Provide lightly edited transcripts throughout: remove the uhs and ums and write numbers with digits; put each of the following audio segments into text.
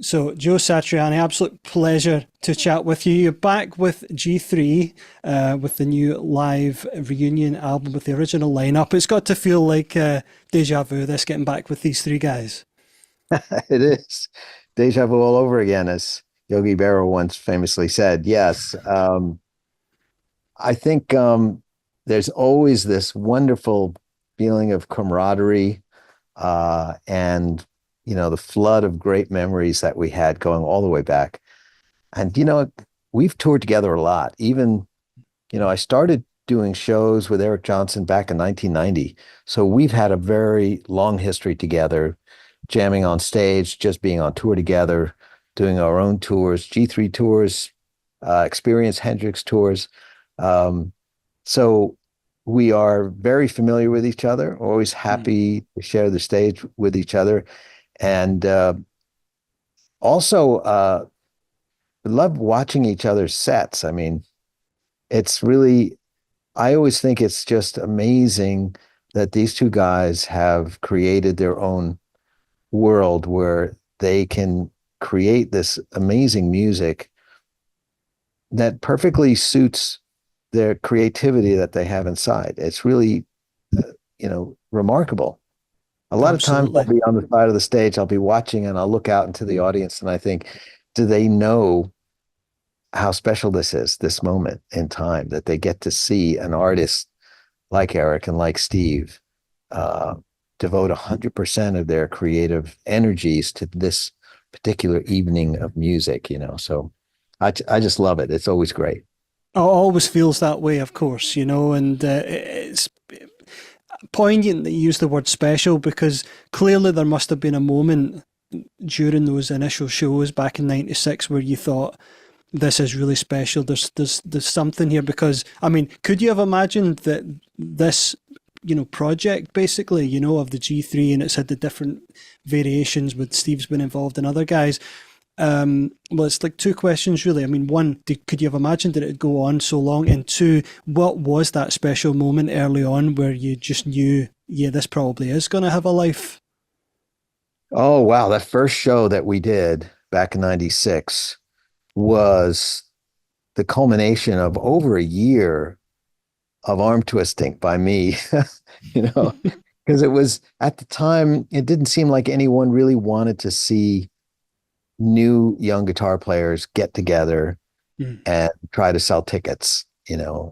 So, Joe Satriani, absolute pleasure to chat with you. You're back with G3 with the new live reunion album with the original lineup. It's got to feel like deja vu, this getting back with these three guys. It is deja vu all over again, as Yogi Berra once famously said. Yes, I think there's always this wonderful feeling of camaraderie and the flood of great memories that we had going all the way back. And we've toured together a lot. Even I started doing shows with Eric Johnson back in 1990, so we've had a very long history together, jamming on stage, just being on tour together, doing our own tours, G3 tours, Experience Hendrix tours. Um, so we are very familiar with each other, always happy to share the stage with each other. And also love watching each other's sets. I mean, it's really, I always think it's just amazing that these two guys have created their own world where they can create this amazing music that perfectly suits their creativity that they have inside. It's really, remarkable. A lot of times I'll Absolutely. be on the side of the stage, I'll be watching and I'll look out into the audience and I think, do they know how special this is, this moment in time that they get to see an artist like Eric and like Steve uh, devote 100% of their creative energies to this particular evening of music. So I just love it. It's always great. It always feels that way, of course, and it's poignant that you use the word special because clearly there must have been a moment during those initial shows back in '96 where you thought, this is really special. There's something here because I mean, could you have imagined that this project basically of the G3 and it's had the different variations with Steve's been involved and other guys. Well, it's like two questions really. I mean, one, could you have imagined that it'd go on so long? And two, what was that special moment early on where you just knew, yeah, this probably is going to have a life? Oh, wow. That first show that we did back in 96 was the culmination of over a year of arm twisting by me, you know, because it was at the time, it didn't seem like anyone really wanted to see new young guitar players get together Mm. and try to sell tickets,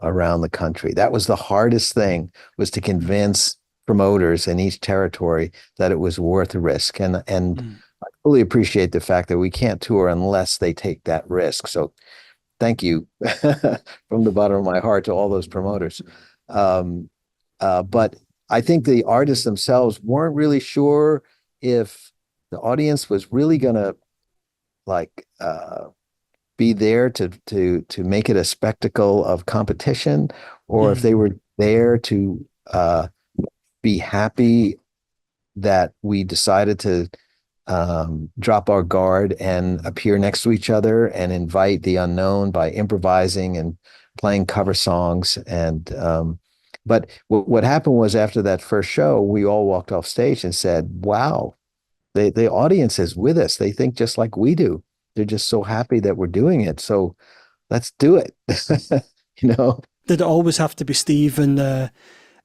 around the country. That was the hardest thing, was to convince promoters in each territory that it was worth the risk. And Mm. I fully appreciate the fact that we can't tour unless they take that risk. So thank you from the bottom of my heart to all those promoters. Um, but I think the artists themselves weren't really sure if the audience was really going to like be there to make it a spectacle of competition, or if Mm. they were there to be happy that we decided to drop our guard and appear next to each other and invite the unknown by improvising and playing cover songs. And but what happened was, after that first show, we all walked off stage and said, "Wow, the audience is with us. They think just like we do. They're just so happy that we're doing it. So let's do it." you know, Did it always have to be Steve and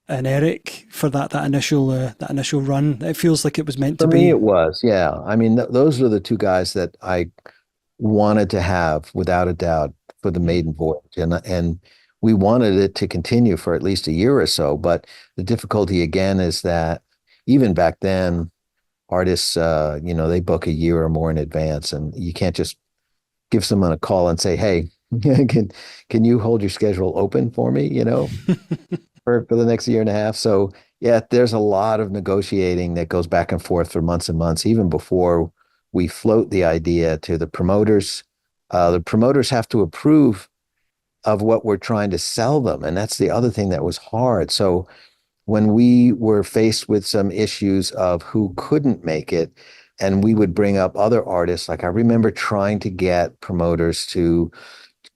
Eric for that initial run? It feels like it was meant for to me, be. it was, yeah. I mean, those are the two guys that I wanted to have without a doubt for the Mm. maiden voyage. And we wanted it to continue for at least a year or so. But the difficulty again is that even back then, artists, they book a year or more in advance, and you can't just give someone a call and say, "Hey, can you hold your schedule open for me?" For the next year and a half. So yeah, there's a lot of negotiating that goes back and forth for months and months, even before we float the idea to the promoters. The promoters have to approve of what we're trying to sell them, and that's the other thing that was hard. So when we were faced with some issues of who couldn't make it, and we would bring up other artists, like I remember trying to get promoters to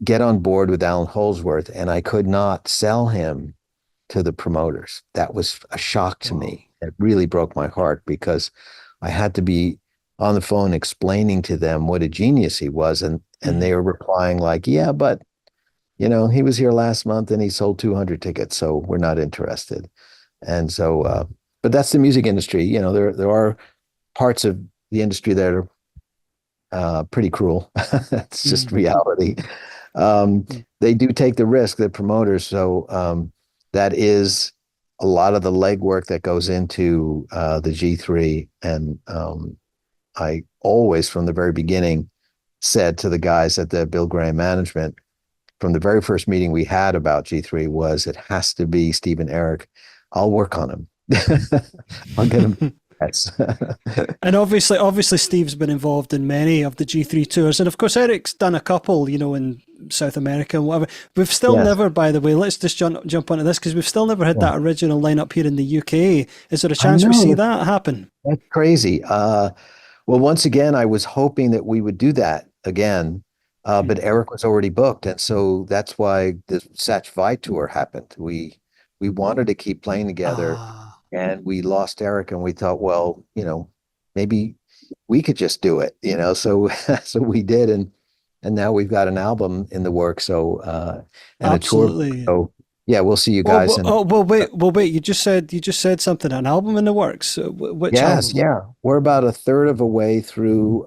get on board with Alan Holdsworth, and I could not sell him to the promoters. That was a shock to Wow. me. It really broke my heart because I had to be on the phone explaining to them what a genius he was, and Mm. they were replying like, "Yeah, but you know, he was here last month and he sold 200 tickets, so we're not interested." And so, but that's the music industry. You know, there are parts of the industry that are pretty cruel. It's just Mm. reality. Mm. They do take the risk, the promoters. So that is a lot of the legwork that goes into the G3. And I always, from the very beginning, said to the guys at the Bill Graham management, from the very first meeting we had about G3, was it has to be Steve and Eric. I'll work on him. I'll get him. Yes. And obviously, Steve's been involved in many of the G3 tours, and of course, Eric's done a couple, in South America and whatever. We've still Yes. never, by the way, let's just jump onto this because we've still never had Yeah. that original lineup here in the UK. Is there a I chance we know see that, that happen? that's crazy. Well, once again, I was hoping that we would do that again, but Mm. Eric was already booked, and so that's why the Satch Vi tour happened. We wanted to keep playing together, Ah, and we lost Eric, and we thought, well, maybe we could just do it, So so we did, and now we've got an album in the works, so and a tour. absolutely. So yeah, we'll see you Well, guys in. well, wait. You just said something. An album in the works. Which Yes, album? yeah. We're about a third of a way through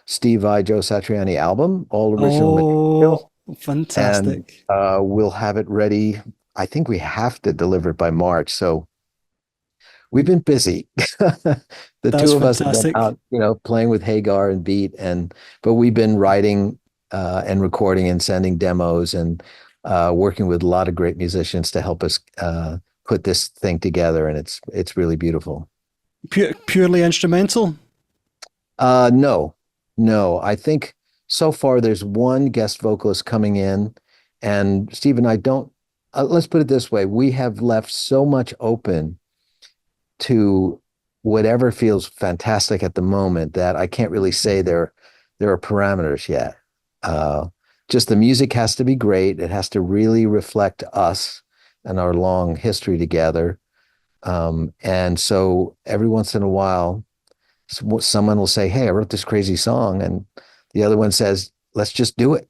Steve Vai, Joe Satriani album, all original Oh, material, and fantastic. we'll have it ready. I think we have to deliver it by March. So we've been busy. The That's two of us have been fantastic. out, playing with Hagar and Beat, but we've been writing and recording and sending demos and working with a lot of great musicians to help us put this thing together, and it's really beautiful. Purely instrumental. No, no. I think so far there's one guest vocalist coming in, and Steve and I don't. Let's put it this way: we have left so much open to whatever feels fantastic at the moment that I can't really say there are parameters yet. Uh, just the music has to be great. It has to really reflect us and our long history together. And so every once in a while, someone will say, "Hey, I wrote this crazy song," and the other one says, "Let's just do it.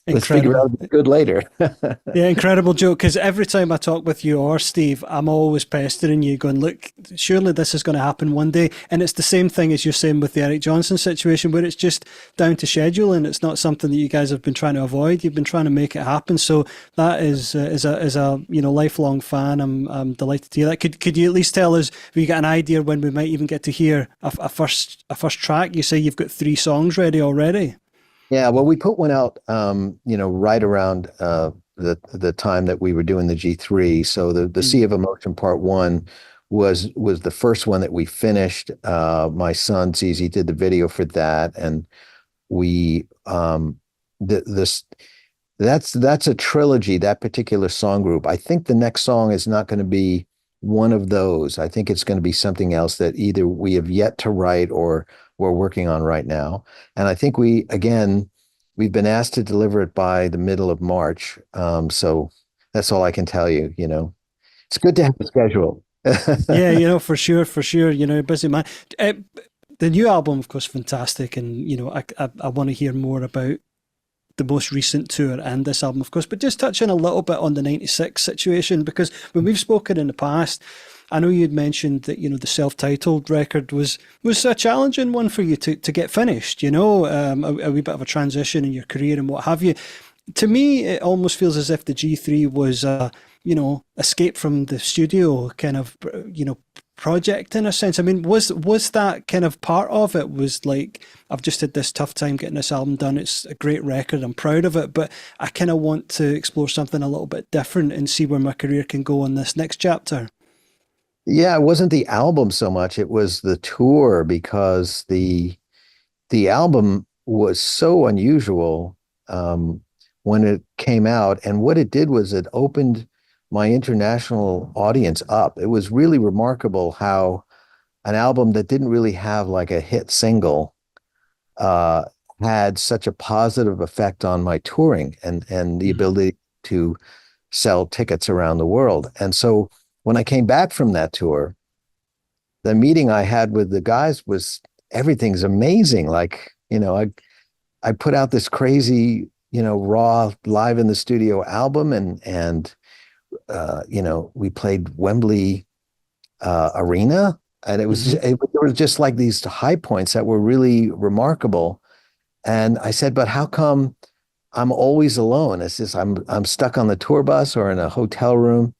Let's figure Incredible. out if it's good later." Yeah, incredible joke. Because every time I talk with you or Steve, I'm always pestering you, going, "Look, surely this is going to happen one day." And it's the same thing as you're saying with the Eric Johnson situation, where it's just down to schedule, and it's not something that you guys have been trying to avoid. You've been trying to make it happen. So that is a lifelong fan. I'm delighted to hear that. Could you at least tell us? Have you got an idea when we might even get to hear a first track? You say you've got 3 songs ready already. Yeah, well, we put one out, right around the time that we were doing the G3. So the Mm. Sea of Emotion Part One was the first one that we finished. My son CZ did the video for that, and we this that's a trilogy. That particular song group. I think the next song is not going to be one of those. I think it's going to be something else that either we have yet to write or we're working on right now. And I think we've been asked to deliver it by the middle of March. So that's all I can tell you. It's good to have a schedule. Yeah, for sure, busy man. Uh, the new album, of course, fantastic, and I want to hear more about the most recent tour and this album, of course, but just touching a little bit on the '96 situation because when we've spoken in the past, I know you'd mentioned that the self-titled record was a challenging one for you to get finished. A wee bit of a transition in your career and what have you. To me, it almost feels as if the G3 was escape from the studio kind of, project in a sense. I mean, was that kind of part of it? Was like, I've just had this tough time getting this album done. It's a great record. I'm proud of it, but I kind of want to explore something a little bit different and see where my career can go in this next chapter. Yeah, it wasn't the album so much, it was the tour because the album was so unusual when it came out. And what it did was it opened my international audience up. It was really remarkable how an album that didn't really have like a hit single uh, had such a positive effect on my touring and the Mm. ability to sell tickets around the world. And so when I came back from that tour, the meeting I had with the guys was everything's amazing. Like, I put out this crazy, raw live in the studio album, and we played Wembley Arena, and Hmm. it was just like these high points that were really remarkable. And I said, but how come I'm always alone? It's just I'm stuck on the tour bus or in a hotel room.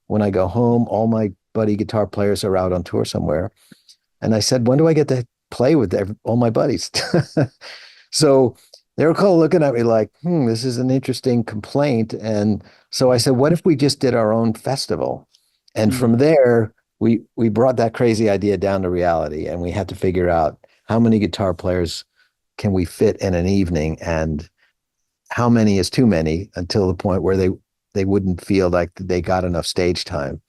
When I go home, all my buddy guitar players are out on tour somewhere. And I said, when do I get to play with all my buddies? So they were kind of looking at me like, this is an interesting complaint. And so I said, what if we just did our own festival? And Mm. from there, we brought that crazy idea down to reality, and we had to figure out how many guitar players can we fit in an evening, and how many is too many, until the point where they wouldn't feel like they got enough stage time.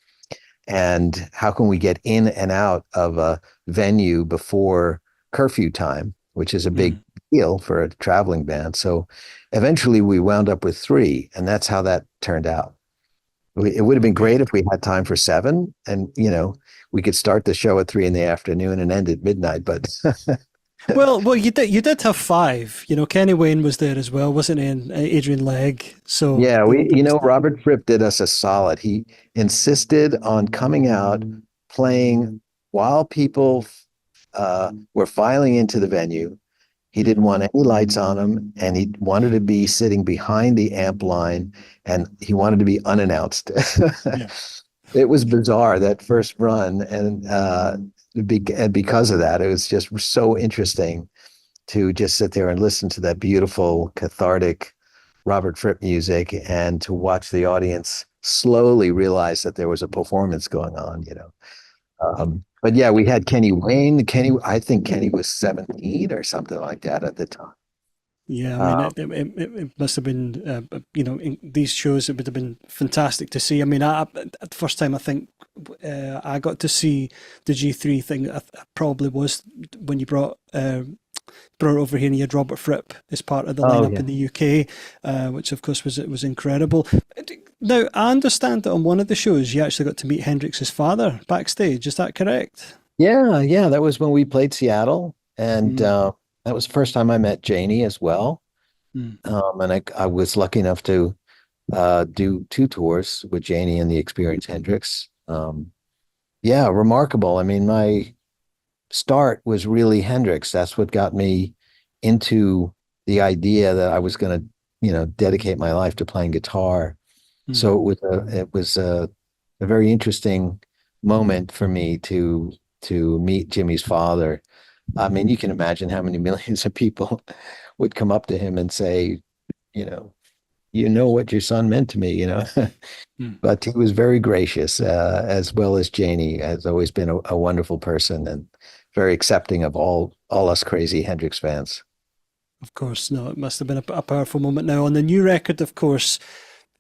And how can we get in and out of a venue before curfew time, which is a big Mm. deal for a traveling band. So eventually we wound up with three, and that's how that turned out. It would have been Okay. great if we had time for seven, and we could start the show at 3 in the afternoon and end at midnight. But Well, you did have five. Kenny Wayne was there as well, wasn't he? And Adrian Legg. So yeah, there was that. Robert Fripp did us a solid. He insisted on coming out, playing while people were filing into the venue. He didn't Mm. want any lights on him, and he wanted to be sitting behind the amp line, and he wanted to be unannounced. Yeah. It was bizarre that first run, and because of that, it was just so interesting to just sit there and listen to that beautiful, cathartic Robert Fripp music, and to watch the audience slowly realize that there was a performance going on. But yeah, we had Kenny Wayne. I think Kenny was 17 or something like that at the time. Yeah, I mean, Uh, it must have been, in these shows, it would have been fantastic to see. I mean, at the first time I think I got to see the G3 thing, probably was when you brought it over here and you had Robert Fripp as part of the oh lineup yeah. in the UK, which of course was incredible. Now, I understand that on one of the shows you actually got to meet Hendrix's father backstage. Is that correct? Yeah, yeah. That was when we played Seattle, and Mm, that was the first time I met Janie as well. mm, And I was lucky enough to do two tours with Janie and the Experience Hendrix. Yeah, remarkable. I mean, my start was really Hendrix. That's what got me into the idea that I was going to, dedicate my life to playing guitar. mm. So it was a very interesting moment for me to meet Jimmy's father. I mean, you can imagine how many millions of people would come up to him and say, you know, you know what your son meant to me. Mm. But he was very gracious, as well as Janie has always been a wonderful person and very accepting of all us crazy Hendrix fans. Of course, no, it must have been a powerful moment. Now, on the new record, of course,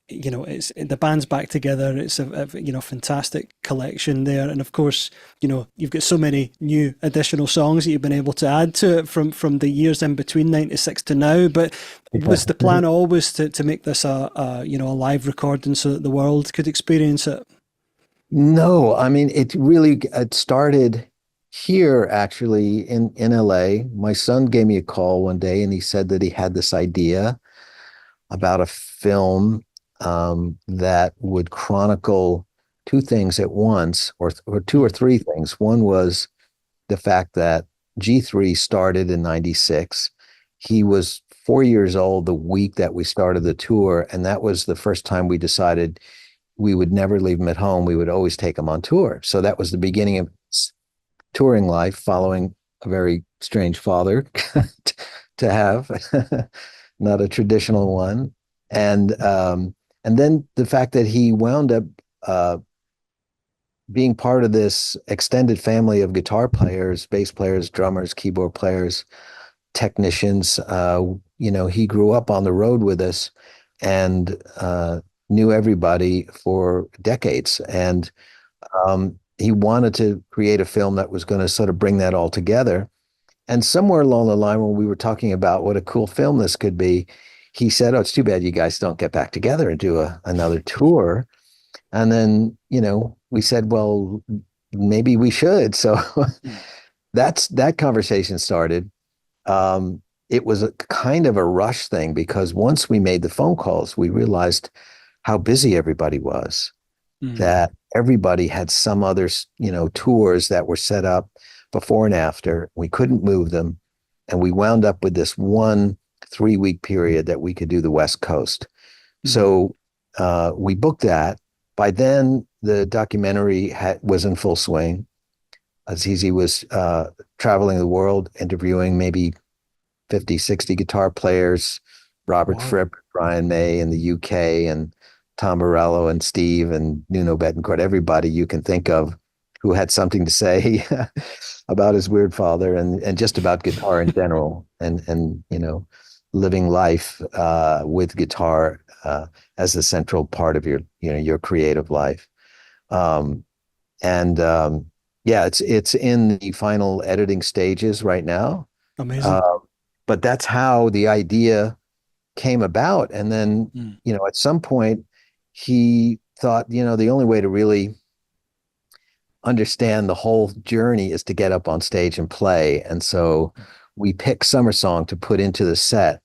it's the band's back together. It's a fantastic collection there, and of course, you've got so many new additional songs that you've been able to add to it from the years in between '96 to now. But was the plan always to make this a live recording so that the world could experience it? No, I mean it started here actually in LA. My son gave me a call one day and he said that he had this idea about a film that would chronicle two things at once, or two or Mm, three things. One was the fact that G3 started in 96. He was 4 years old the week that we started the tour, and that was the first time we decided we would never leave him at home. We would always take him on tour. So that was the beginning of touring life, following a very strange father to have, not a traditional one. And then the fact that he wound up uh, being part of this extended family of guitar players, bass players, drummers, keyboard players, technicians. He grew up on the road with us, and knew everybody for decades. And he wanted to create a film that was going to sort of bring that all together. And somewhere along the line, when we were talking about what a cool film this could be, he said, "Oh, it's too bad you guys don't get back together and do another tour." And then, we said, well, maybe we should. So mm. that conversation started. It was a kind of a rush thing because once we made the phone calls, we realized how busy everybody was, Mm. that everybody had some other, tours that were set up before and after. We couldn't move them. And we wound up with this 1 3 week period that we could do the West Coast. Mm. So we booked that. By then, the documentary was in full swing. Azizi was traveling the world, interviewing maybe 50, 60 guitar players, Robert Wow. Fripp, Brian May in the UK, and Tom Morello and Steve and Nuno Bettencourt, everybody you can think of who had something to say about his weird father and just about guitar in general and living life with guitar as the central part of your creative life. Um, and yeah, it's in the final editing stages right now. Amazing. Uh, but that's how the idea came about. And then, Mm. at some point, he thought, the only way to really understand the whole journey is to get up on stage and play. And so we picked Summer Song to put into the set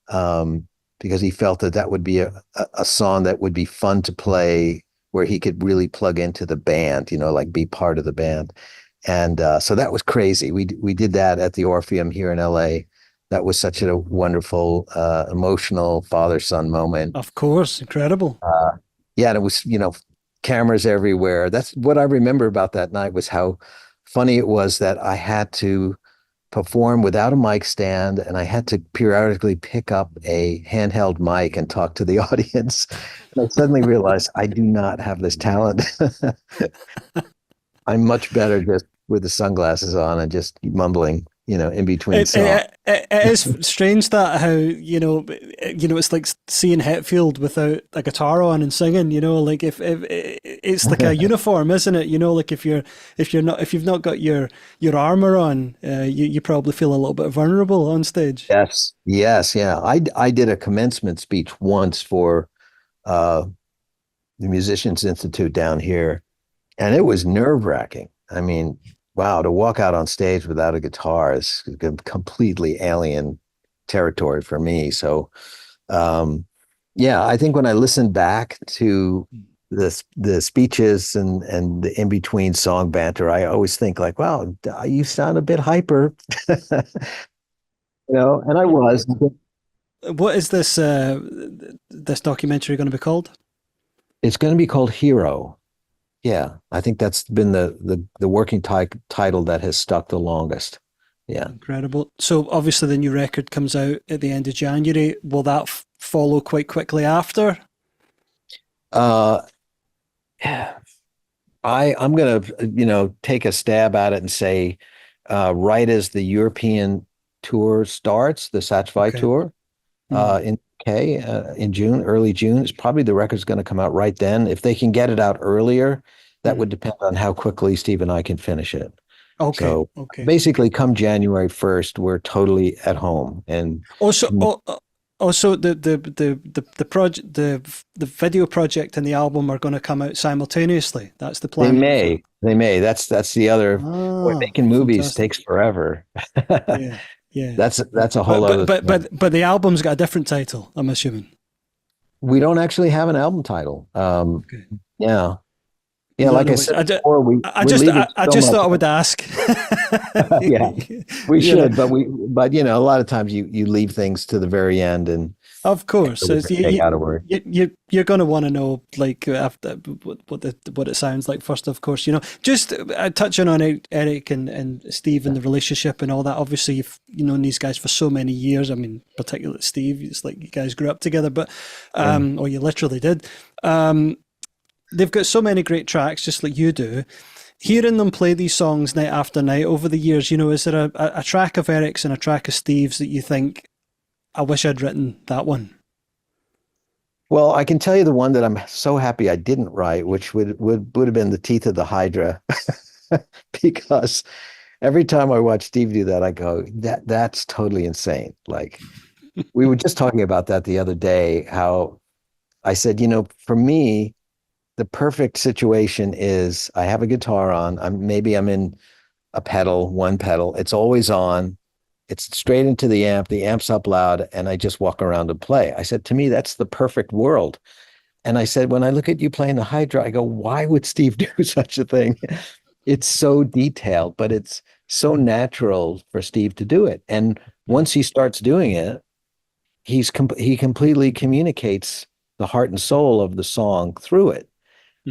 because he felt that that would be a song that would be fun to play where he could really plug into the band, like be part of the band. And so that was crazy. We did that at the Orpheum here in LA. That was such a wonderful, emotional father-son moment. Of course, incredible. Yeah, and it was, cameras everywhere. That's what I remember about that night was how funny it was that I had to perform without a mic stand and I had to periodically pick up a handheld mic and talk to the audience. And I suddenly realized I do not have this talent. I'm much better just with the sunglasses on and just mumbling, in between songs. It is strange that how it's like seeing Hetfield without a guitar on and singing. Like if it's like a uniform, isn't it? Like if you've not got your armor on, you probably feel a little bit vulnerable on stage. Yes. Yes. Yeah. I did a commencement speech once for uh, the Musicians Institute down here, and it was nerve-wracking. I mean, wow, to walk out on stage without a guitar is completely alien territory for me. So, yeah, I think when I listen back to the speeches and the in between song banter, I always think like, wow, you sound a bit hyper, and I was. What is this documentary going to be called? It's going to be called Hero. Yeah, I think that's been the working title that has stuck the longest. Yeah. Incredible. So obviously the new record comes out at the end of January. Will that follow quite quickly after? Uh, I'm gonna take a stab at it and say, right as the European tour starts, the Satchvai Okay. tour, Mm. in UK in June, early June, it's probably the record's going to come out right then. If they can get it out earlier, that Mm. would depend on how quickly Steve and I can finish it. Okay. So Okay. basically, come January 1st, we're totally at home and Also, also the project, the video project and the album are going to come out simultaneously. That's the they plan. may, they may. That's the other. Boy, Ah, making movies fantastic. takes forever. Yeah, yeah. That's a whole But other but but thing. but the album's got a different title, I'm assuming. We don't actually have an album title. Okay. Yeah, yeah. No, Like I no. said before, I we're just, leaving I so just much. thought I would ask. Yeah, we You know, should, but a lot of times you leave things to the very end, and of course, we take out a word. you're going to want to know like after what it sounds like first, of course. Just touching on Eric and Steve and the relationship and all that. Obviously, you've known these guys for so many years. I mean, particularly Steve. It's like you guys grew up together, but Yeah. or you literally did. They've got so many great tracks, just like you do. Hearing them play these songs night after night over the years, is there a track of Eric's and a track of Steve's that you think, I wish I'd written that one? Well, I can tell you the one that I'm so happy I didn't write, which would have been the Teeth of the Hydra, because every time I watch Steve do that, I go, that's totally insane. Like we were just talking about that the other day, how I said, for me, the perfect situation is I have a guitar on. I'm in a pedal, one pedal. It's always on. It's straight into the amp. The amp's up loud, and I just walk around and play. I said, to me, that's the perfect world. And I said, when I look at you playing the Hydra, I go, why would Steve do such a thing? It's so detailed, but it's so natural for Steve to do it. And once he starts doing it, he completely communicates the heart and soul of the song through it.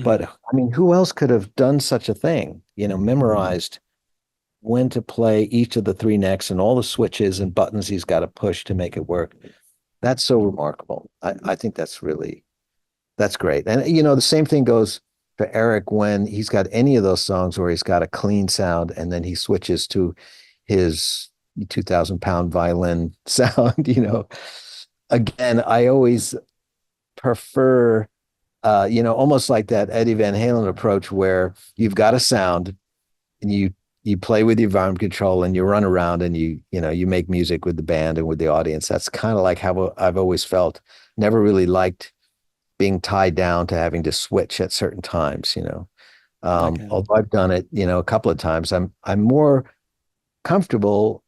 But I mean, who else could have done such a thing? Memorized when to play each of the three necks and all the switches and buttons he's got to push to make it work. That's so remarkable. I think that's great. And the same thing goes for Eric when he's got any of those songs where he's got a clean sound and then he switches to his 2,000-pound violin sound. Again, I always prefer almost like that Eddie Van Halen approach where you've got a sound and you play with your volume control and you run around and you make music with the band and with the audience. That's kind of like how I've always felt. Never really liked being tied down to having to switch at certain times, Okay. Although I've done it, a couple of times, I'm more comfortable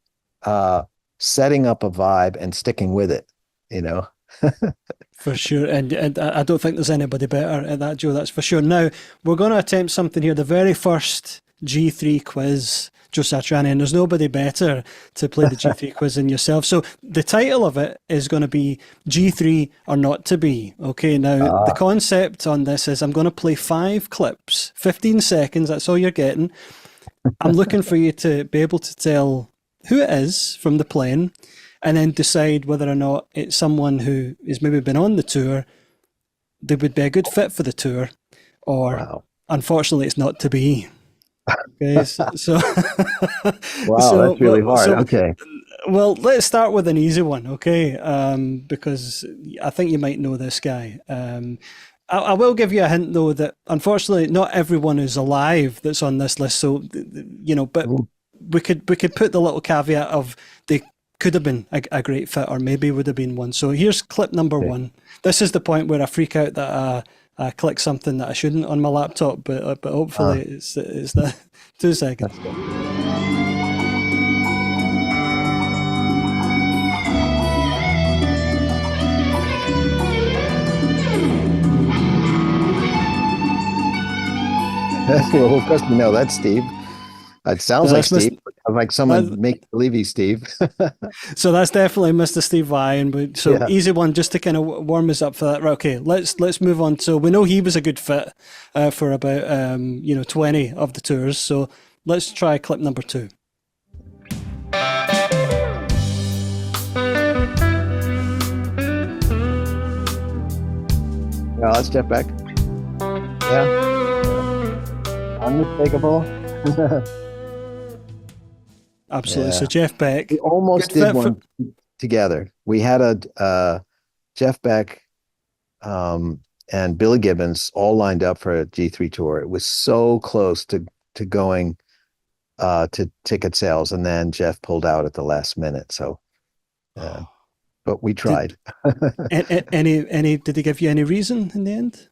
setting up a vibe and sticking with it. For sure, and I don't think there's anybody better at that, Joe. That's for sure. Now we're going to attempt something here. The very first G3 quiz, Joe Satriani, and there's nobody better to play the G3 quiz than yourself. So the title of it is going to be G3 or Not to Be. Okay, now the concept on this is I'm going to play 5 clips, 15 seconds. That's all you're getting. I'm looking for you to be able to tell who it is from the playing, and then decide whether or not it's someone who has maybe been on the tour, they would be a good fit for the tour, or Wow. Unfortunately, it's not to be. Okay, so Wow, that's really hard. Okay. Well, let's start with an easy one, okay? Because I think you might know this guy. I will give you a hint, though, that unfortunately not everyone is alive that's on this list. So, but we could put the little caveat of they could have been a great fit, or maybe would have been one. So here's clip number 1. This is the point where I freak out that I click something that I shouldn't on my laptop, but hopefully it's that 2 seconds. Well, of course, that's Steve. It sounds like That's Steve, like someone make believe he's Steve. So that's definitely Mr. Steve Vai, and so Yeah. easy one just to kind of warm us up for that. Right, okay, let's move on. So we know he was a good fit for about 20 of the tours. So let's try clip number 2. Yeah, that's Jeff Beck. Yeah. Unmistakable. Absolutely. Yeah. So Jeff Beck. We almost Good did fit one together. We had a Jeff Beck and Billy Gibbons all lined up for a G3 tour. It was so close to going to ticket sales, and then Jeff pulled out at the last minute. So, but we tried. Any? Did he give you any reason in the end?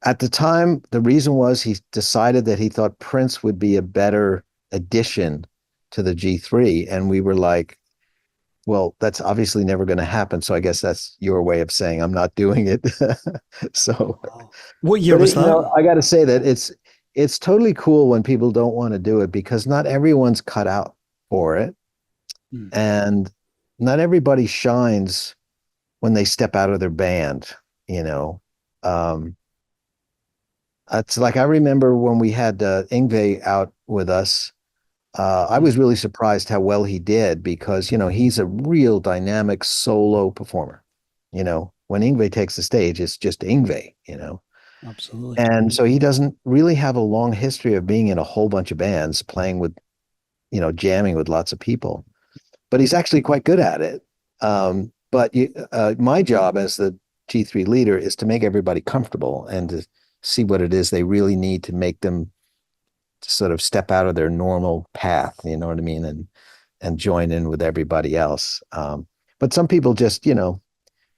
At the time, the reason was he decided that he thought Prince would be a better addition to the G3. And we were like, well, that's obviously never going to happen. So I guess that's your way of saying I'm not doing it. So What year was that? I got to say that it's totally cool when people don't want to do it, because not everyone's cut out for it. And not everybody shines when they step out of their band, It's like, I remember when we had Yngwie out with us, I was really surprised how well he did, because, he's a real dynamic solo performer. When Yngwie takes the stage, it's just Yngwie, Absolutely. And so he doesn't really have a long history of being in a whole bunch of bands, playing with, jamming with lots of people, but he's actually quite good at it. But my job as the G3 leader is to make everybody comfortable and to see what it is they really need to make them sort of step out of their normal path, you know what I mean? And join in with everybody else. But some people just,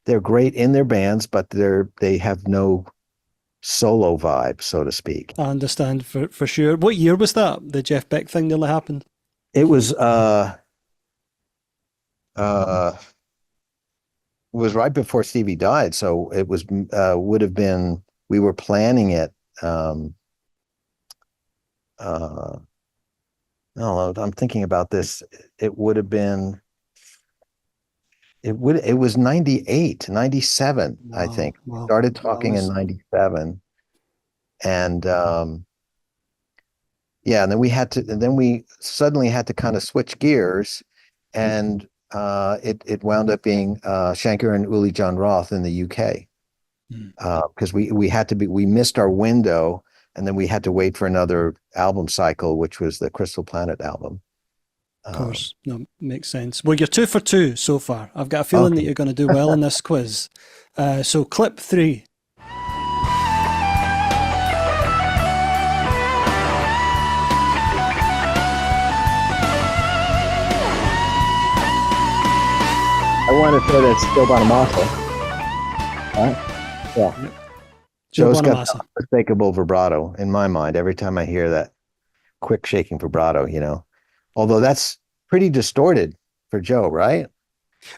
they're great in their bands, but they have no solo vibe, so to speak. I understand for sure. What year was that? The Jeff Beck thing nearly happened. It uh was right before Stevie died, so it was would have been we were planning it. Uh, no, I'm thinking about this. It would have been it was 98, 97, I Wow, think. We wow, started wow. talking in 97, and yeah, and then we suddenly had to kind of switch gears, and it wound up being Shankar and Uli John Roth in the UK. Mm. Because we missed our window, and then we had to wait for another album cycle, which was the Crystal Planet album. Of Um, course, no, makes sense. Well, you're 2 for 2 so far. I've got a feeling that okay. you're going to do well in this quiz. So, clip three. I want to say that's Joe Bonamassa. Right? Yeah. Joe Joe's got the Bonamassa. unmistakable vibrato in my mind every time I hear that quick shaking vibrato, Although that's pretty distorted for Joe, right?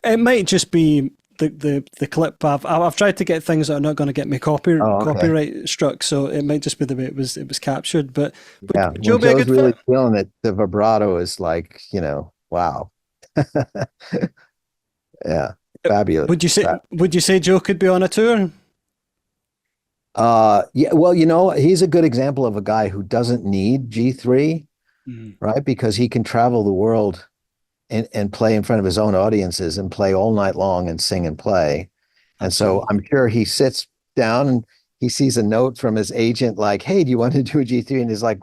It might just be the clip. I've tried to get things that are not going to get me Oh, okay. copyright struck, so it might just be the way it was captured. But Yeah. would Joe When be a Joe's good fit? really feeling it, the vibrato is like, wow. Yeah. Fabulous. Would you say Joe could be on a tour? Yeah, well, he's a good example of a guy who doesn't need G3, Mm, right? Because he can travel the world and play in front of his own audiences and play all night long and sing and play. And so absolutely. I'm sure he sits down and he sees a note from his agent like, "Hey, do you want to do a G3?" And he's like,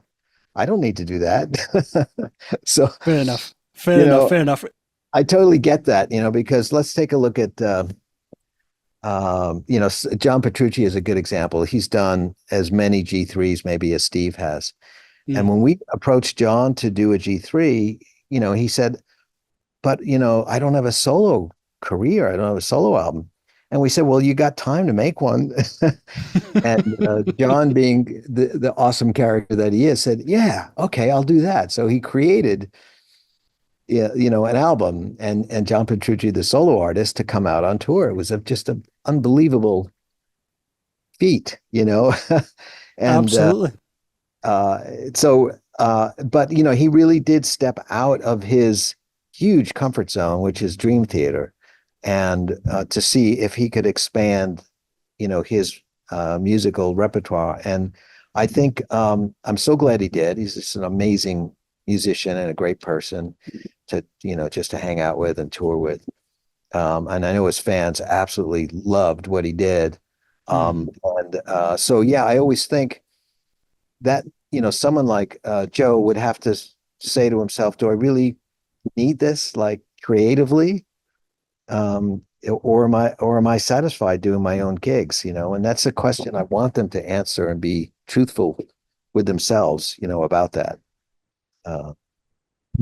"I don't need to do that." So, Fair enough. Fair you enough. know, Fair enough. I totally get that, because let's take a look at John Petrucci is a good example. He's done as many G3s maybe as Steve has. And Mm, when we approached John to do a G3, he said, "But, I don't have a solo career. I don't have a solo album." And we said, "Well, you got time to make one." And John, being the awesome character that he is, said, "Yeah, okay, I'll do that." So he created, yeah, an album, and John Petrucci, the solo artist, to come out on tour. It was just an unbelievable feat, and absolutely. uh, so, but he really did step out of his huge comfort zone, which is Dream Theater, and to see if he could expand, his musical repertoire. And I think I'm so glad he did. He's just an amazing musician and a great person to, just to hang out with and tour with. And I know his fans absolutely loved what he did. Mm. And so, yeah, I always think that, someone like Joe would have to say to himself, do I really need this, like, creatively? Or am I satisfied doing my own gigs? And that's a question I want them to answer and be truthful with themselves, about that. Uh,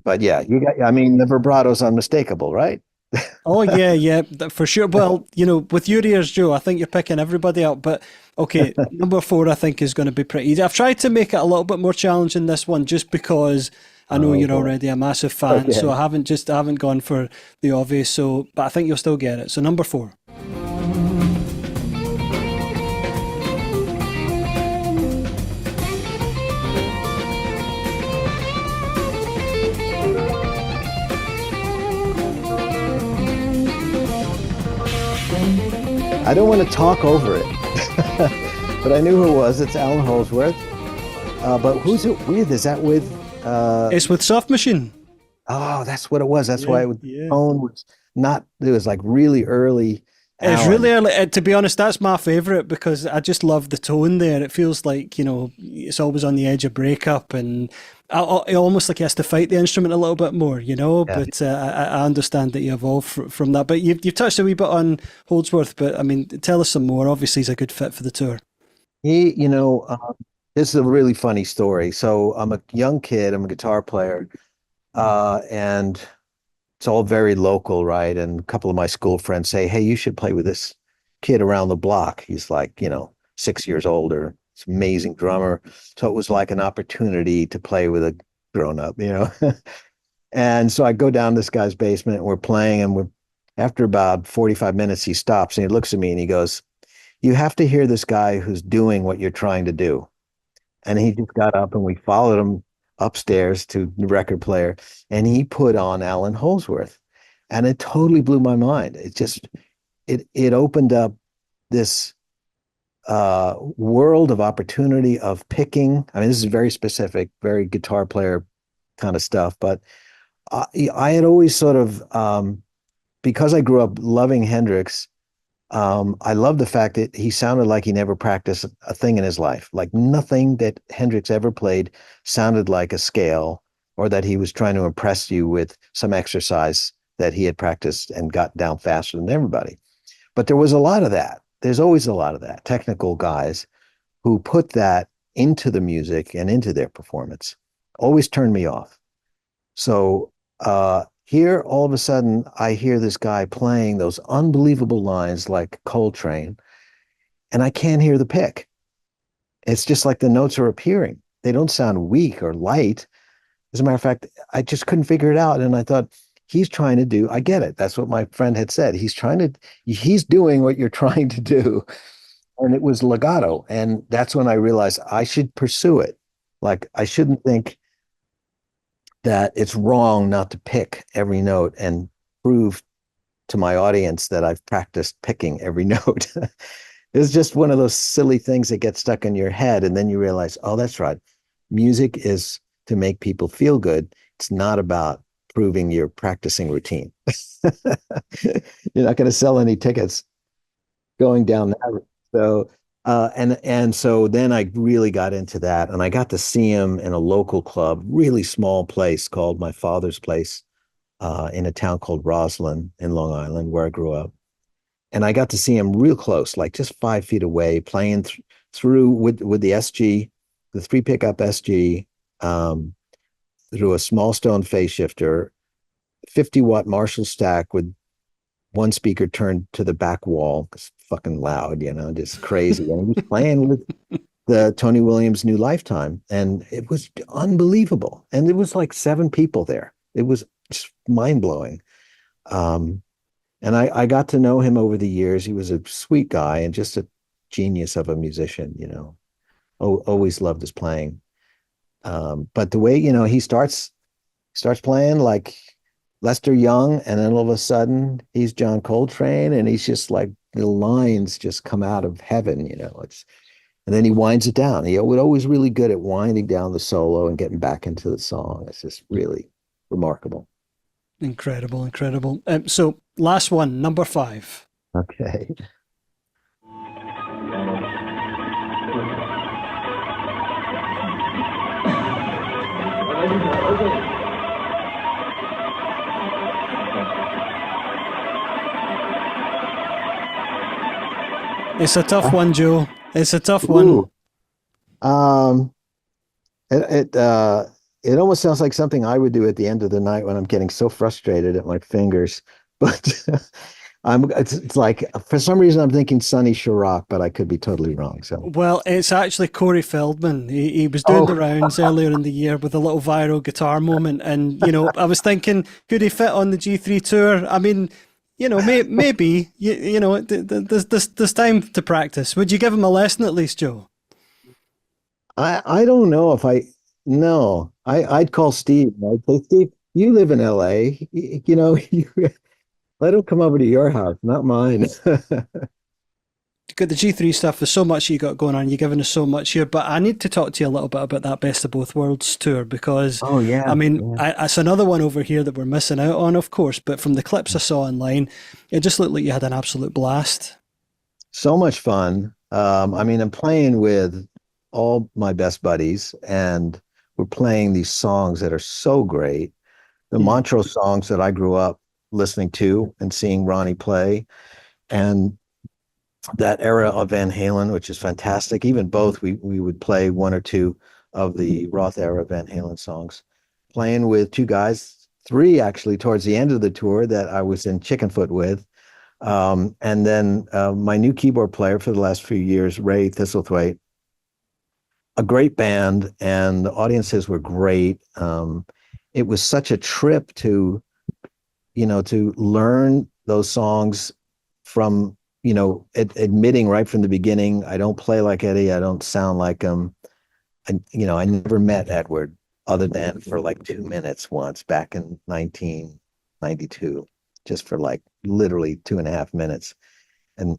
but yeah, I mean, the vibrato's unmistakable, right? Oh yeah, yeah, for sure. Well, with your ears, Joe, I think you're picking everybody up. But okay, number four, I think is going to be pretty easy. I've tried to make it a little bit more challenging this one, just because I know Oh you're boy. already a massive fan. So Okay. I haven't gone for the obvious. So, but I think you'll still get it. So number four. I don't want to talk over it, but I knew who it was. It's Alan Holdsworth. But who's it with? Is that with? It's with Soft Machine. Oh, that's what it was. That's Yeah, why the yeah. tone was not. It was like really early It's really Alan. early. To be honest, that's my favourite because I just love the tone there. It feels like, it's always on the edge of breakup and almost like he has to fight the instrument a little bit more, Yeah. but I understand that you evolve from that. But you've touched a wee bit on Holdsworth, but I mean, tell us some more. Obviously, he's a good fit for the tour. He, this is a really funny story. So I'm a young kid. I'm a guitar player, and it's all very local, right? And a couple of my school friends say, "Hey, you should play with this kid around the block. He's like, 6 years older. It's an amazing drummer. So it was like an opportunity to play with a grown up, you know. And so I go down this guy's basement and we're playing, and we're after about 45 minutes, he stops and he looks at me and he goes, "You have to hear this guy who's doing what you're trying to do." And he just got up and we followed him upstairs to the record player, and he put on Alan Holdsworth. And it totally blew my mind. It opened up this world of opportunity of picking. I mean, this is very specific, very guitar player kind of stuff, but I had always sort of because I grew up loving Hendrix. I love the fact that he sounded like he never practiced a thing in his life. Like nothing that Hendrix ever played sounded like a scale, or that he was trying to impress you with some exercise that he had practiced and got down faster than everybody. But there was a lot of that. There's always a lot of that. Technical guys who put that into the music and into their performance always turned me off. So here, all of a sudden, I hear this guy playing those unbelievable lines like Coltrane, and I can't hear the pick. It's just like the notes are appearing. They don't sound weak or light. As a matter of fact, I just couldn't figure it out. And I thought, he's trying to do, I get it. That's what my friend had said. He's doing what you're trying to do. And it was legato. And that's when I realized I should pursue it. Like, I shouldn't think that it's wrong not to pick every note and prove to my audience that I've practiced picking every note. It's just one of those silly things that get stuck in your head. And then you realize, oh, that's right. Music is to make people feel good. It's not about proving your practicing routine. You're not going to sell any tickets going down that route. So and so then I really got into that, and I got to see him in a local club, really small place called My Father's Place, in a town called Roslyn in Long Island, where I grew up. And I got to see him real close, like just 5 feet away, playing through with the SG, the 3 pickup SG, through a small stone phase shifter, 50-watt Marshall stack with one speaker turned to the back wall. It's fucking loud, you know, just crazy. And he was playing with the Tony Williams New Lifetime, and it was unbelievable. And there was like 7 people there. It was just mind blowing. And I got to know him over the years. He was a sweet guy and just a genius of a musician, you know. Always loved his playing. But the way, you know, he starts playing like Lester Young, and then all of a sudden he's John Coltrane, and he's just like the lines just come out of heaven, you know. And then he winds it down. He was always really good at winding down the solo and getting back into the song. It's just really remarkable. Incredible, incredible. So last one, number 5. Okay. It's a tough one, Joe. It's a tough one. Ooh. It almost sounds like something I would do at the end of the night when I'm getting so frustrated at my fingers. But it's like, for some reason I'm thinking Sonny Sharrock, but I could be totally wrong. So Well, it's actually Corey Feldman. He was doing the rounds earlier in the year with a little viral guitar moment, and you know, I was thinking, could he fit on the G3 tour? I mean, you know, maybe you know, there's time to practice. Would you give him a lesson at least, Joe? I don't know if no, I'd call Steve. I'd say, Steve, you live in LA, you know, let him come over to your house, not mine. Got the G3 stuff. There's so much you got going on. You're giving us so much here, but I need to talk to you a little bit about that Best of Both Worlds tour, because Oh yeah, I mean, yeah. it's another one over here that we're missing out on, of course. But from the clips I saw online, it just looked like you had an absolute blast. So much fun. I mean, I'm playing with all my best buddies, and we're playing these songs that are so great. The Mm. Montrose songs that I grew up listening to and seeing Ronnie play, and that era of Van Halen, which is fantastic. Even both, we would play one or two of the Roth era Van Halen songs, playing with 2 guys, 3 actually, towards the end of the tour that I was in Chickenfoot with. And then my new keyboard player for the last few years, Ray Thistlethwaite, a great band, and the audiences were great. It was such a trip to, to learn those songs from, admitting right from the beginning, I don't play like Eddie, I don't sound like him. I never met Edward other than for like 2 minutes once back in 1992, just for like literally 2.5 minutes in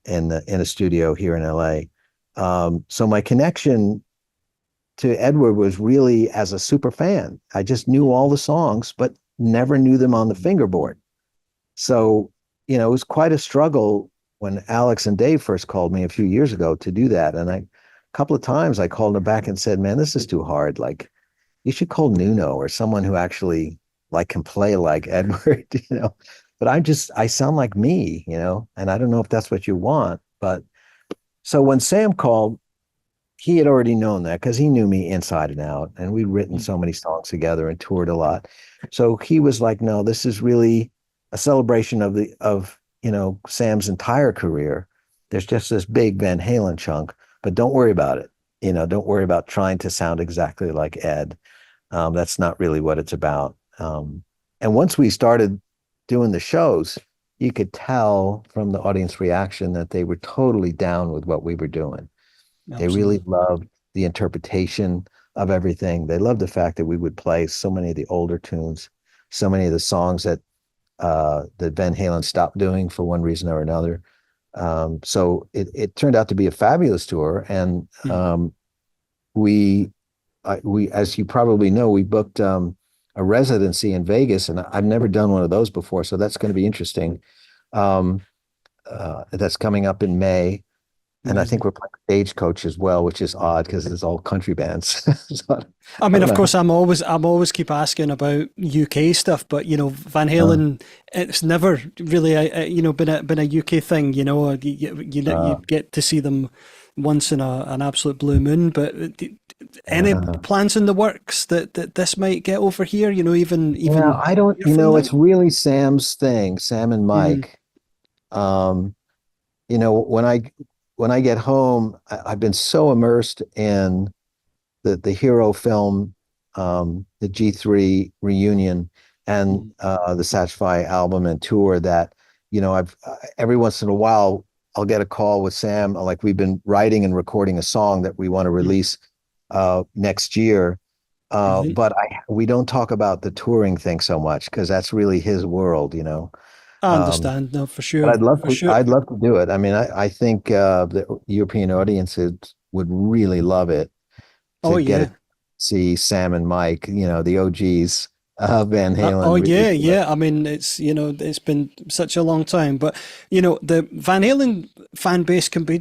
a studio here in LA. So my connection to Edward was really as a super fan. I just knew all the songs, but never knew them on the fingerboard. So, it was quite a struggle when Alex and Dave first called me a few years ago to do that. And a couple of times I called them back and said, man, this is too hard. Like, you should call Nuno or someone who actually like can play like Edward, But I sound like me, and I don't know if that's what you want. But so when Sam called, he had already known that because he knew me inside and out, and we'd written so many songs together and toured a lot. So he was like, no, this is really a celebration of Sam's entire career. There's just this big Van Halen chunk, but don't worry about it. Don't worry about trying to sound exactly like Ed. That's not really what it's about. And once we started doing the shows, you could tell from the audience reaction that they were totally down with what we were doing. They really Absolutely. loved the interpretation of everything. They loved the fact that we would play so many of the older tunes, so many of the songs that Van Halen stopped doing for one reason or another. So it turned out to be a fabulous tour, and we as you probably know, we booked a residency in Vegas, and I've never done one of those before, so that's going to be interesting. Um, that's coming up in May. And I think Amazing. we're playing Stagecoach as well, which is odd because it's all country bands. So I I mean, don't of know. course, I'm always keep asking about UK stuff, but Van Uh, Halen, it's never really been a UK thing. You uh, get to see them once in an absolute blue moon. But any uh, plans in the works that this might get over here? Even I a don't, year from now. it's really Sam's thing, Sam and Mm, Mike. Um, you know, when I when I get home, I've been so immersed in the Hero film, the G3 reunion, and mm, the Satchfy album and tour that, I've every once in a while I'll get a call with Sam, like we've been writing and recording a song that we want to mm. release next year. Brilliant. But we don't talk about the touring thing so much because that's really his world. I Um, understand. No, for but sure, for sure. I'd love to do it. I mean, I think the European audiences would really love it Oh to get yeah. to see Sam and Mike, the OGs, Van Oh Halen, really yeah, do it. yeah. I mean, it's been such a long time, but the Van Halen fan base can be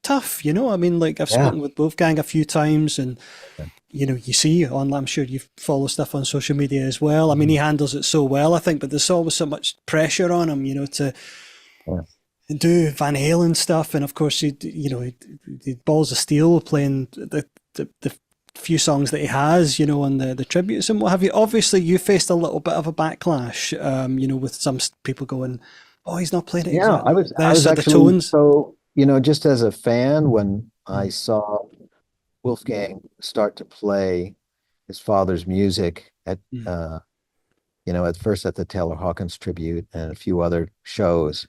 tough. I mean, like I've Yeah. spoken with Wolfgang a few times, and you see online. I'm sure you follow stuff on social media as well. I mean, he Mhm. handles it so well, I think, but there's always so much pressure on him, to Yeah. do Van Halen stuff, and of course, he balls of steel playing the few songs that he has, on the tributes and what have you. Obviously, you faced a little bit of a backlash, with some people going, "Oh, he's not playing it Yeah, exactly like I this," was or the actually tones. so, just as a fan, when I Mm, saw Wolfgang start to play his father's music mm, uh, at first at the Taylor Hawkins tribute and a few other shows,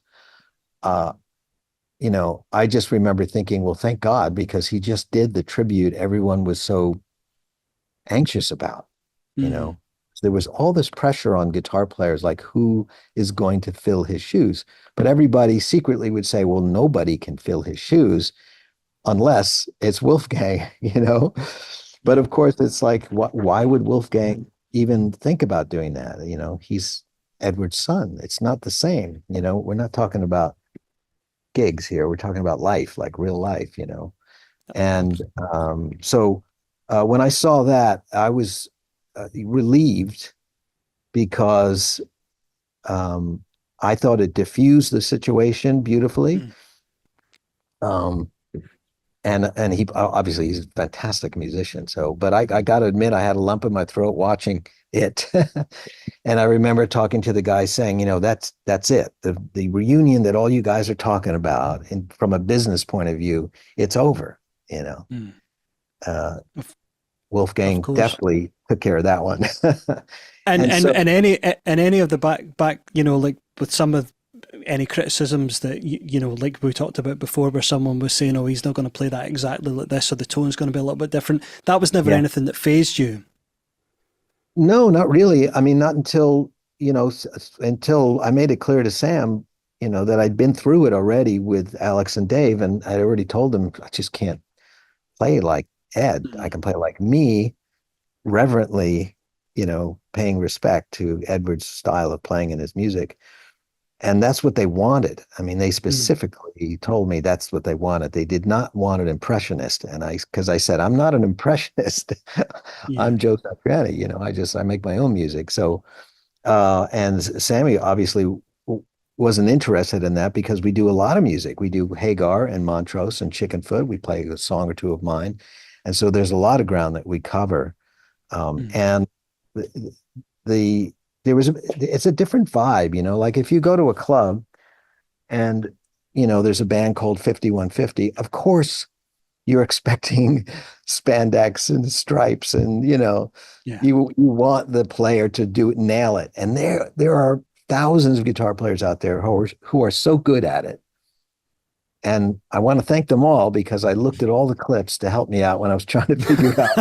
uh, I just remember thinking, well, thank God, because he just did the tribute everyone was so anxious about, you mm, know. There was all this pressure on guitar players, like who is going to fill his shoes? But everybody secretly would say, well, nobody can fill his shoes unless it's Wolfgang, you know? But mm. of course, it's like, why would Wolfgang even think about doing that? He's Edward's son. It's not the same. We're not talking about gigs here. We're talking about life, like real life. And so when I saw that, I was relieved because um, I thought it diffused the situation beautifully. Mm. Um, and he obviously he's a fantastic musician. So, but I got to admit, I had a lump in my throat watching it, and I remember talking to the guy saying, that's it, the reunion that all you guys are talking about, and from a business point of view, it's over. You know, Mm. uh, Of Wolfgang course. definitely took care of that one, And and and so and any of the back, like with some of any criticisms that like we talked about before, where someone was saying, "Oh, he's not going to play that exactly like this, or the tone's going to be a little bit different." That was never yeah, anything that phased you. no, not really. I mean, not until until I made it clear to Sam, that I'd been through it already with Alex and Dave, and I'd already told them I just can't play like Ed. I Mm. can play like me, reverently, paying respect to Edward's style of playing in his music. And that's what they wanted. I mean, they Mm. specifically told me that's what they wanted. They did not want an impressionist. And because I said, I'm not an impressionist. Yeah. I'm Joe Satriani, I make my own music. So, and Sammy obviously wasn't interested in that because we do a lot of music. We do Hagar and Montrose and Chickenfoot. We play a song or two of mine. And so there's a lot of ground that we cover. Mm. And the, the there was it's a different vibe, like if you go to a club and there's a band called 5150, of course you're expecting spandex and stripes, and Yeah. you want the player to nail it. And there are thousands of guitar players out there who are so good at it. And I want to thank them all because I looked at all the clips to help me out when I was trying to figure out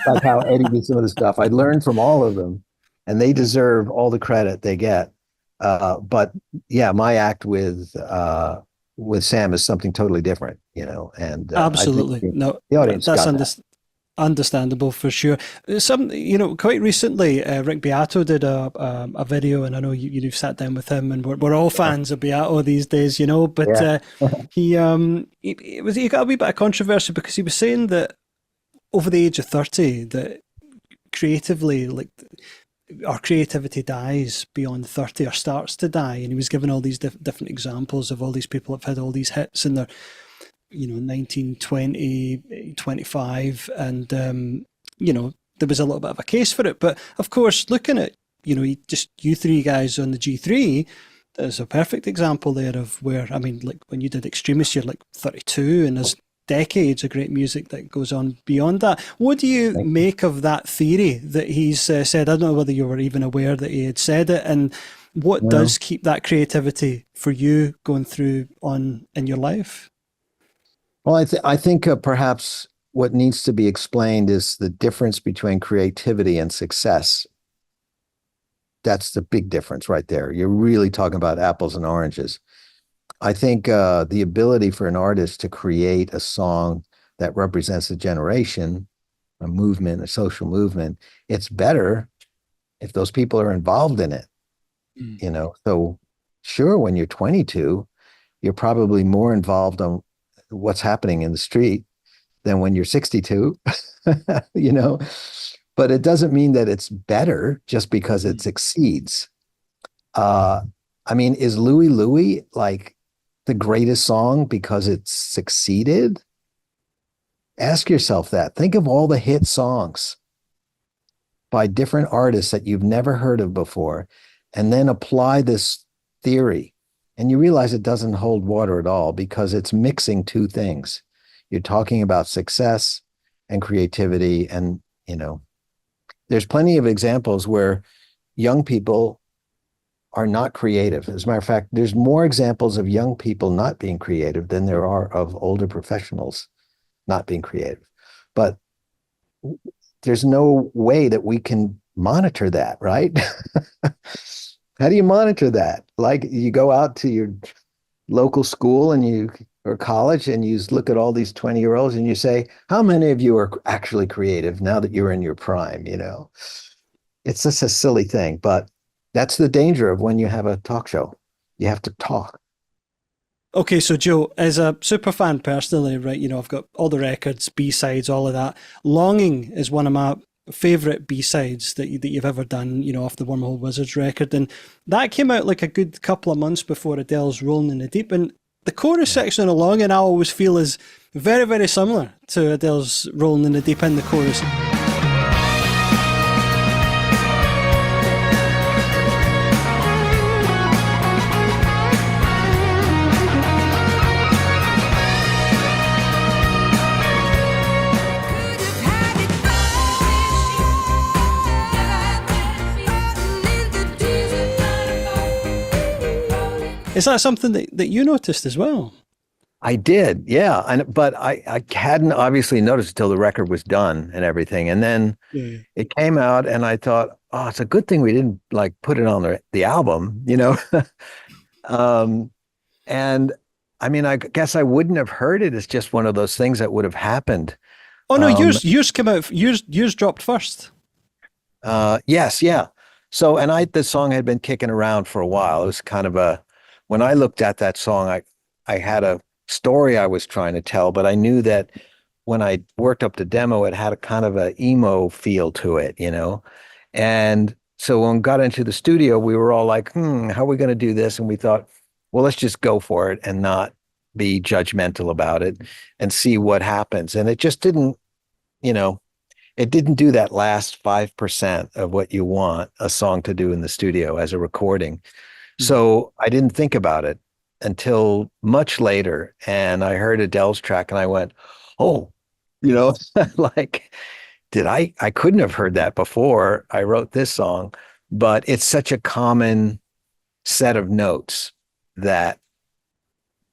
like how Eddie did some of the stuff. I learned from all of them, and they deserve all the credit they get. But yeah, my act with Sam is something totally different, and I think Absolutely. No, the audience that's got that. understandable for sure. Some, quite recently, Rick Beato did a video, and I know you've sat down with him, and we're all fans of Beato these days, But Yeah, he got a wee bit of controversy because he was saying that over the age of 30, that creatively, like our creativity dies beyond 30 or starts to die, and he was giving all these different examples of all these people have had all these hits in their 19, 20, 25, and there was a little bit of a case for it. But of course, looking at just you three guys on the G3, there's a perfect example there of where, I mean, like when you did Extremis, you're like 32, and there's decades of great music that goes on beyond that. What do you thank you. make of that theory that he's said? I don't know whether you were even aware that he had said it, and what Well, does keep that creativity for you going through on in your life? I think perhaps what needs to be explained is the difference between creativity and success. That's the big difference right there. You're really talking about apples and oranges. I think the ability for an artist to create a song that represents a generation, a movement, a social movement, it's better if those people are involved in it, Mm. So sure, when you're 22, you're probably more involved on what's happening in the street than when you're 62, you know, but it doesn't mean that it's better just because it Mm. succeeds. Uh, I mean, is Louie Louie like the greatest song because it succeeded? Ask yourself that. Think of all the hit songs by different artists that you've never heard of before, and then apply this theory. And you realize it doesn't hold water at all because it's mixing two things. You're talking about success and creativity. And, there's plenty of examples where young people are not creative. As a matter of fact, there's more examples of young people not being creative than there are of older professionals not being creative. But there's no way that we can monitor that, right? How do you monitor that? Like you go out to your local school and or college and you look at all these 20-year-olds and you say, how many of you are actually creative now that you're in your prime? It's just a silly thing, but that's the danger of when you have a talk show. You have to talk. Okay, so Joe, as a super fan personally, right, I've got all the records, B-sides, all of that. Longing is one of my favorite B-sides that you've ever done, off the Wormhole Wizards record. And that came out like a good couple of months before Adele's Rolling in the Deep. And The chorus section along, and I always feel is very, very similar to Adele's Rolling in the Deep End, the chorus. Is that something that you noticed as well? I did, yeah. But I hadn't obviously noticed until the record was done and everything. And then Yeah. it came out and I thought, oh, it's a good thing we didn't like put it on the album, you know? um, and I mean, I guess I wouldn't have heard it. It's just one of those things that would have happened. Oh no, Um, yours came out. Yours dropped first. yes, yeah. So, and the song had been kicking around for a while. It was kind of when I looked at that song, I had a story I was trying to tell, but I knew that when I worked up the demo, it had a kind of a emo feel to it, you know? And so when we got into the studio, we were all like, how are we going to do this? And we thought, well, let's just go for it and not be judgmental about it and see what happens. And it just didn't, you know, it didn't do that last 5% of what you want a song to do in the studio as a recording. So I didn't think about it until much later. And I heard Adele's track and I went, oh, you know, like, I couldn't have heard that before I wrote this song, but it's such a common set of notes that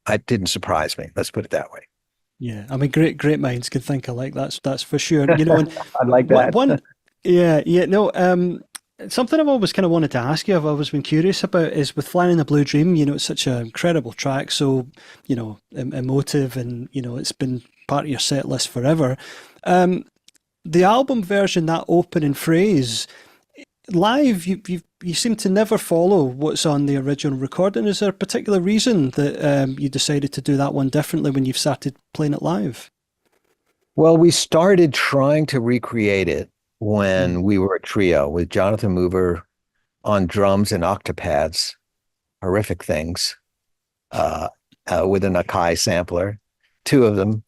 it didn't surprise me. Let's put it that way. Yeah, I mean, great minds can think alike. That's for sure. You know, and I like that. yeah, no. Something I've always kind of wanted to ask you, I've always been curious about, is with Flying in a Blue Dream. You know, it's such an incredible track, so you know, emotive, and you know, it's been part of your set list forever. The album version, that opening phrase, live, you seem to never follow what's on the original recording. Is there a particular reason that you decided to do that one differently when you've started playing it live? Well, we started trying to recreate it when we were a trio with Jonathan Mover on drums and octapads, horrific things, with an Akai sampler, two of them,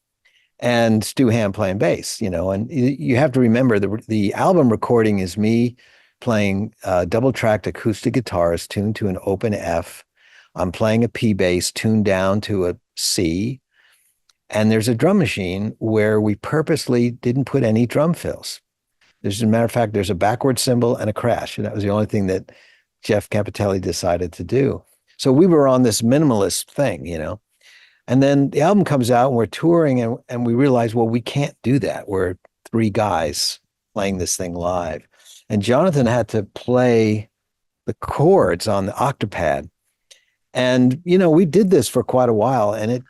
and Stu Ham playing bass, you know. And you have to remember the album recording is me playing double-tracked acoustic guitars tuned to an open F. I'm playing a P bass tuned down to a C. And there's a drum machine where we purposely didn't put any drum fills. As a matter of fact, there's a backward cymbal and a crash. And that was the only thing that Jeff Campitelli decided to do. So we were on this minimalist thing, you know. And then the album comes out and we're touring and we realize, well, we can't do that. We're three guys playing this thing live. And Jonathan had to play the chords on the octapad. And, you know, we did this for quite a while and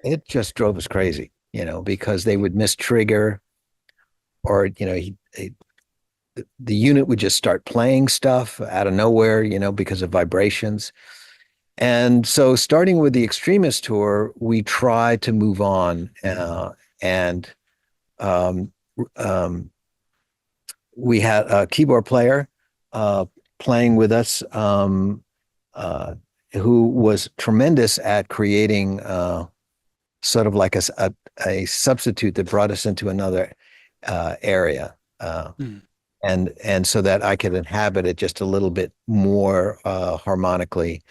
it just drove us crazy, you know, because they would miss trigger or, you know, the unit would just start playing stuff out of nowhere, you know, because of vibrations. And so starting with the Extremist tour, we tried to move on and we had a keyboard player playing with us who was tremendous at creating sort of like a substitute that brought us into another area. And so that I could inhabit it just a little bit more harmonically.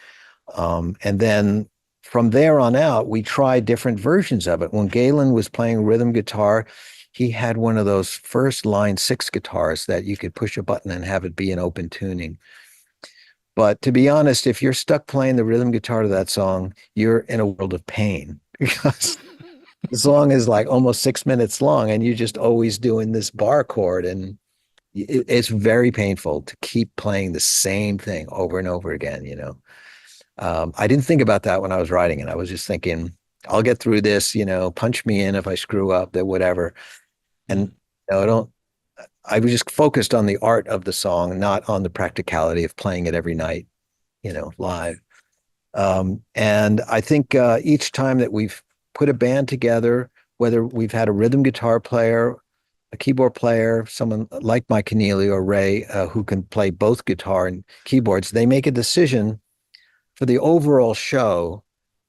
And then from there on out, we tried different versions of it. When Galen was playing rhythm guitar, he had one of those first line 6 guitars that you could push a button and have it be an open tuning. But to be honest, if you're stuck playing the rhythm guitar to that song, you're in a world of pain because the song is like almost 6 minutes long and you're just always doing this bar chord. And it's very painful to keep playing the same thing over and over again, you know. I didn't think about that when I was writing it. I was just thinking, I'll get through this, you know, punch me in if I screw up, that whatever. And you know, I was just focused on the art of the song, not on the practicality of playing it every night, you know, live. And I think each time that we've put a band together, whether we've had a rhythm guitar player, a keyboard player, someone like Mike Keneally or Ray, who can play both guitar and keyboards, they make a decision for the overall show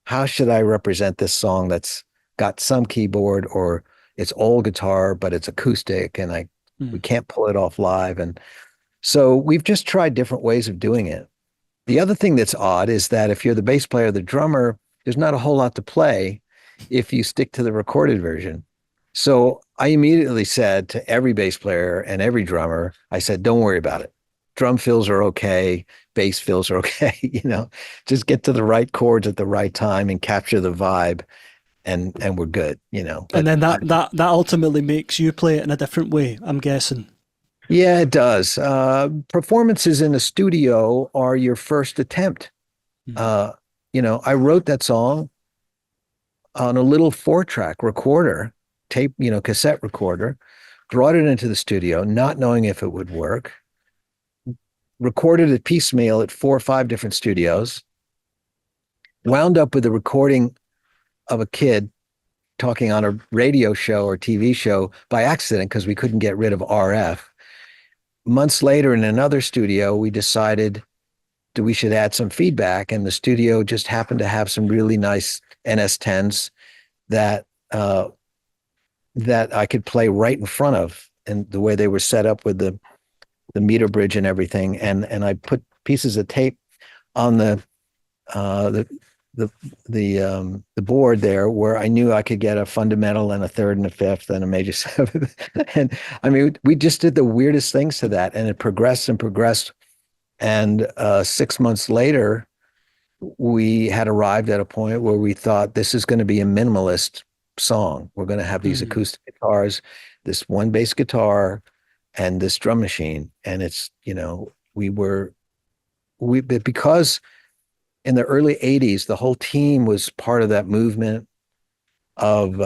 how should I represent this song that's got some keyboard, or it's all guitar, but it's acoustic and we Mm. can't pull it off live. And so we've just tried different ways of doing it. The other thing that's odd is that if you're the bass player, the drummer, there's not a whole lot to play if you stick to the recorded version. So I immediately said to every bass player and every drummer, I said, don't worry about it. Drum fills are okay. Bass fills are okay. Just get to the right chords at the right time and capture the vibe, and we're good. And But then that ultimately makes you play it in a different way, I'm guessing. yeah, it does. Performances in a studio are your first attempt. Mm. Uh, I wrote that song on a little 4-track recorder, tape, cassette recorder, brought it into the studio, not knowing if it would work, recorded it piecemeal at 4 or 5 different studios, wound up with a recording of a kid talking on a radio show or TV show by accident because we couldn't get rid of RF. Months later, in another studio, we decided that we should add some feedback, and the studio just happened to have some really nice NS10s that that I could play right in front of, and the way they were set up with the meter bridge and everything, and I put pieces of tape on the board there where I knew I could get a fundamental and a third and a fifth and a major seventh. And I mean, we just did the weirdest things to that, and it progressed and progressed. And 6 months later, we had arrived at a point where we thought this is going to be a minimalist song. We're going to have these acoustic guitars, this one bass guitar, and this drum machine. And it's, because in the early 80s, the whole team was part of that movement of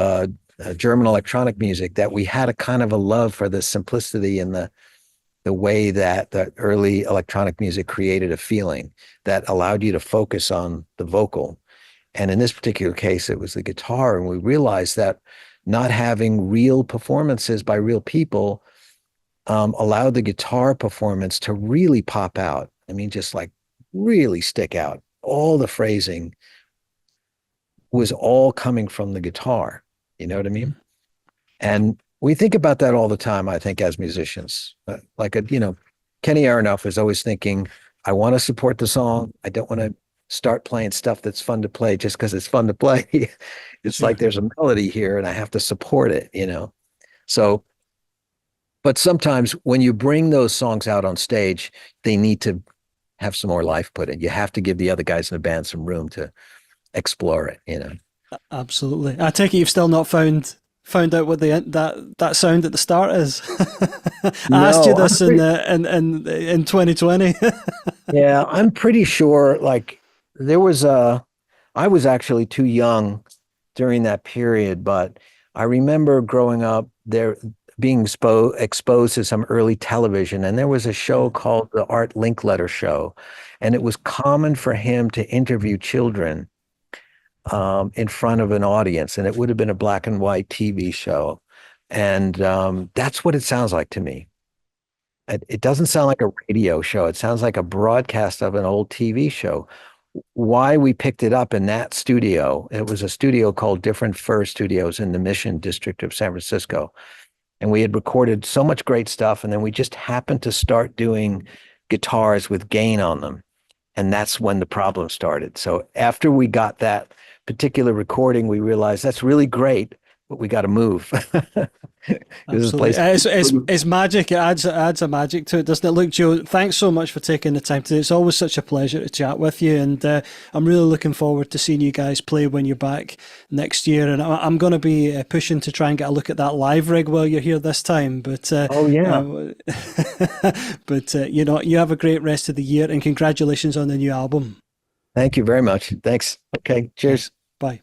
German electronic music, that we had a kind of a love for the simplicity and the way that the early electronic music created a feeling that allowed you to focus on the vocal. And in this particular case, it was the guitar. And we realized that not having real performances by real people allowed the guitar performance to really pop out. I mean, just like really stick out. All the phrasing was all coming from the guitar. You know what I mean? And we think about that all the time, I think, as musicians. Kenny Aronoff is always thinking, I want to support the song. I don't want to start playing stuff that's fun to play just because it's fun to play. It's like there's a melody here and I have to support it, So, but sometimes when you bring those songs out on stage, they need to have some more life put in. You have to give the other guys in the band some room to explore it. Absolutely. I take it you've still not found out what that sound at the start is. I asked you this in 2020. Yeah, I'm pretty sure. Like I was actually too young during that period, but I remember growing up there, being exposed to some early television, and there was a show called the Art Linkletter Show, and it was common for him to interview children in front of an audience, and it would have been a black and white TV show. And that's what it sounds like to me. It doesn't sound like a radio show. It sounds like a broadcast of an old TV show. Why we picked it up in that studio, it was a studio called Different Fur Studios in the Mission District of San Francisco. And we had recorded so much great stuff, and then we just happened to start doing guitars with gain on them. And that's when the problem started. So after we got that particular recording, we realized that's really great, but we got to move. Absolutely. It's magic. It adds a magic to it, doesn't it? Look, Joe, thanks so much for taking the time today. It's always such a pleasure to chat with you, and I'm really looking forward to seeing you guys play when you're back next year. And I'm going to be pushing to try and get a look at that live rig while you're here this time. But oh yeah, but you have a great rest of the year, and congratulations on the new album. Thank you very much. Thanks. Okay, cheers. Bye.